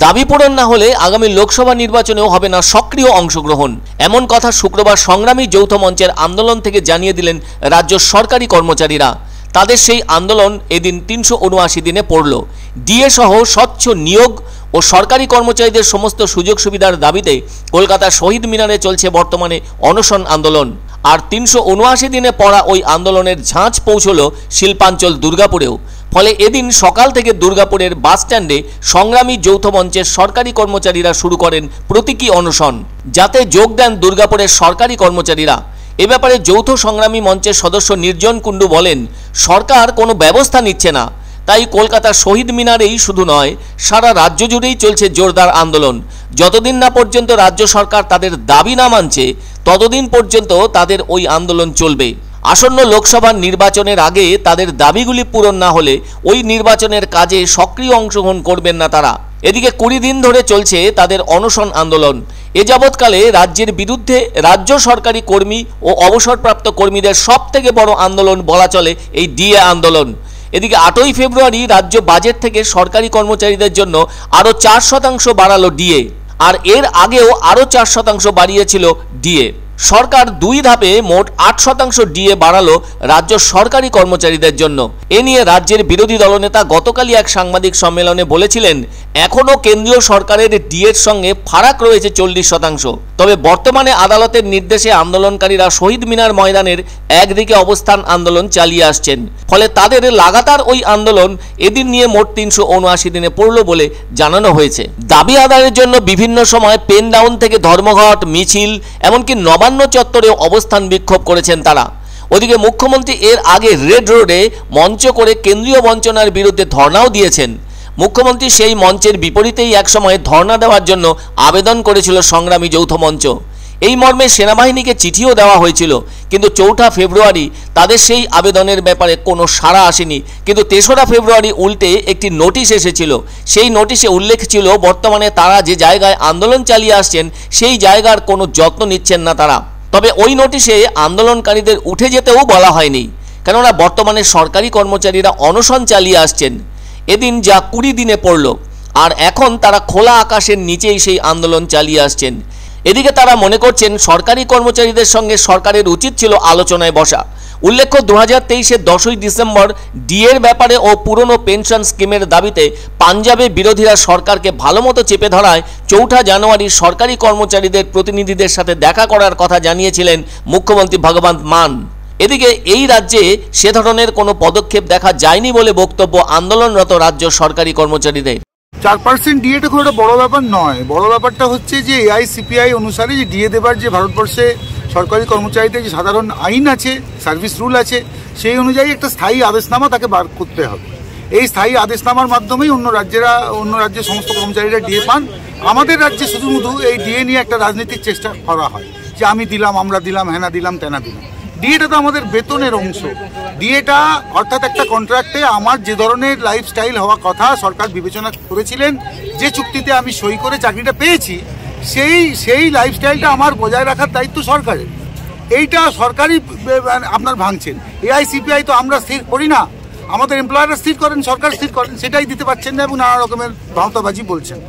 দাবি পূরণ না হলে আগামী লোকসভা নির্বাচনেও হবে না সক্রিয় অংশগ্রহণ, এমন কথা শুক্রবার সংগ্রামী যৌথ মঞ্চের আন্দোলন থেকে জানিয়ে দিলেন রাজ্য সরকারি কর্মচারীরা। তাদের সেই আন্দোলন এদিন ৩৭৯ দিনে পড়ল। ডিএ সহ স্বচ্ছ নিয়োগ ও সরকারি কর্মচারীদের সমস্ত সুযোগ সুবিধার দাবিতে কলকাতার শহীদ মিনারে চলছে বর্তমানে অনশন আন্দোলন। আর ৩৭৯ দিনে পড়া ওই আন্দোলনের ঝাঁঝ পৌঁছল শিল্পাঞ্চল দুর্গাপুরেও। ফলে এদিন সকাল থেকে দুর্গাপুরের বাস স্ট্যান্ডে সংগ্রামী যৌথ মঞ্চের সরকারি কর্মচারীরা শুরু করেন প্রতীকী অনশন, যাতে যোগ দেন দুর্গাপুরের সরকারি কর্মচারীরা। এ ব্যাপারে যৌথ সংগ্রামী মঞ্চের সদস্য নির্জন কুণ্ডু বলেন, সরকার কোনো ব্যবস্থা নিচ্ছে না, তাই কলকাতার শহীদ মিনারেই শুধু নয়, সারা রাজ্য জুড়েই চলছে জোরদার আন্দোলন। যতদিন না পর্যন্ত রাজ্য সরকার তাদের দাবি না মানছে, ততদিন পর্যন্ত তাদের ওই আন্দোলন চলবে। আসন্ন লোকসভা নির্বাচনের আগে তাদের দাবিগুলি পূরণ না হলে ওই নির্বাচনের কাজে সক্রিয় অংশগ্রহণ করবেন না তারা। এদিকে ২০ দিন ধরে চলছে তাদের অনশন আন্দোলন। এ যাবৎকালে রাজ্যের বিরুদ্ধে রাজ্য সরকারি কর্মী ও অবসরপ্রাপ্ত কর্মীদের সবথেকে বড় আন্দোলন বলা চলে এই ডিএ আন্দোলন। এদিকে ৮ই ফেব্রুয়ারি রাজ্য বাজেট থেকে সরকারি কর্মচারীদের জন্য আরও ৪% বাড়ালো ডিএ, আর এর আগেও আরও ৪% বাড়িয়েছিল ডিএ। সরকার ২ ধাপে মোট ৮% ডিএ বাড়ালো রাজ্য সরকারি কর্মচারীদের জন্য। এ নিয়ে রাজ্যের বিরোধী দলনেতা গতকালই এক সাংবাদিক সম্মেলনে বলেছিলেন, এখনও কেন্দ্রীয় সরকারের ডিএর সঙ্গে ফারাক রয়েছে 40%। তবে বর্তমানে আদালতের নির্দেশে আন্দোলনকারীরা শহীদ মিনার ময়দানের একদিকে অবস্থান আন্দোলন চালিয়ে আসছেন। ফলে তাদের লাগাতার ওই আন্দোলন এদিন নিয়ে মোট ৩৭৯ দিনে পড়ল বলে জানানো হয়েছে। দাবি আদায়ের জন্য বিভিন্ন সময় পেন ডাউন থেকে ধর্মঘট, মিছিল, এমনকি নবান্ন চত্বরে অবস্থান বিক্ষোভ করেছেন তারা। ওদিকে মুখ্যমন্ত্রী এর আগে রেড রোডে মঞ্চ করে কেন্দ্রীয় বঞ্চনার বিরুদ্ধে ধর্ণাও দিয়েছেন। মুখ্যমন্ত্রী সেই মঞ্চের বিপরীতেই একসময় ধর্ণা দেওয়ার জন্য আবেদন করেছিল সংগ্রামী যৌথ মঞ্চ। এই মর্মে সেনাবাহিনীকে চিঠিও দেওয়া হয়েছিল, কিন্তু ৪ঠা ফেব্রুয়ারি তাদের সেই আবেদনের ব্যাপারে কোনো সাড়া আসেনি। কিন্তু ৩রা ফেব্রুয়ারি উল্টে একটি নোটিশ এসেছিল। সেই নোটিশে উল্লেখ ছিল, বর্তমানে তারা যে জায়গায় আন্দোলন চালিয়ে আসছেন সেই জায়গার কোনো যত্ন নিচ্ছেন না তারা। তবে ওই নোটিশে আন্দোলনকারীদের উঠে যেতেও বলা হয়নি, কেননা বর্তমানে সরকারি কর্মচারীরা অনশন চালিয়ে আসছেন। এদিন যা ২০ দিনে পড়ল, আর এখন তারা খোলা আকাশের নিচেই সেই আন্দোলন চালিয়ে আসছেন। এদিকে তারা মনে করছেন সরকারি কর্মচারীদের সঙ্গে সরকারের উচিত ছিল আলোচনায় বসা। উল্লেখ্য, ২০২৩-এর ১০ই ডিসেম্বর ডিএর ব্যাপারে ও পুরনো পেনশন স্কিমের দাবিতে পাঞ্জাবে বিরোধীরা সরকারকে ভালোমতো চেপে ধরায় ৪ঠা জানুয়ারি সরকারি কর্মচারীদের প্রতিনিধিদের সাথে দেখা করার কথা জানিয়েছিলেন মুখ্যমন্ত্রী ভগবন্ত মান। এদিকে এই রাজ্যে সে ধরনের কোনো পদক্ষেপ দেখা যায়নি বলে বক্তব্য আন্দোলনরত রাজ্য সরকারি কর্মচারীদের। 4% ডিএটা খুব একটা বড় ব্যাপার নয়। বড় ব্যাপারটা হচ্ছে যে এআইসিপিআই অনুসারে যে ডিএ দেবার যে ভারতবর্ষে সরকারি কর্মচারীদের যে সাধারণ আইন আছে, সার্ভিস রুল আছে, সেই অনুযায়ী একটা স্থায়ী আদেশনামা তাকে বার করতে হবে। এই স্থায়ী আদেশনামার মাধ্যমেই অন্য রাজ্যের সমস্ত কর্মচারীরা ডিএ পান। আমাদের রাজ্যে শুধু এই ডিএ নিয়ে একটা রাজনীতির চেষ্টা করা হয় যে আমি দিলাম, আমরা দিলাম, হেনা দিলাম, তেনা দিলাম। ডিএটা তো আমাদের বেতনের অংশ। ডিএটা অর্থাৎ একটা কন্ট্রাক্টে আমার যে ধরনের লাইফস্টাইল হওয়া কথা সরকার বিবেচনা করেছিলেন, যে চুক্তিতে আমি সই করে চাকরিটা পেয়েছি, সেই লাইফস্টাইলটা আমার বজায় রাখার দায়িত্ব সরকারের। এইটা সরকারই আপনার ভাঙছেন। এআইসিপিআই তো আমরা স্থির করি না, আমাদের এমপ্লয়াররা স্থির করেন, সরকার স্থির করেন, সেটাই দিতে পারছেন না এবং নানা রকমের ভাওতাবাজি বলছেন।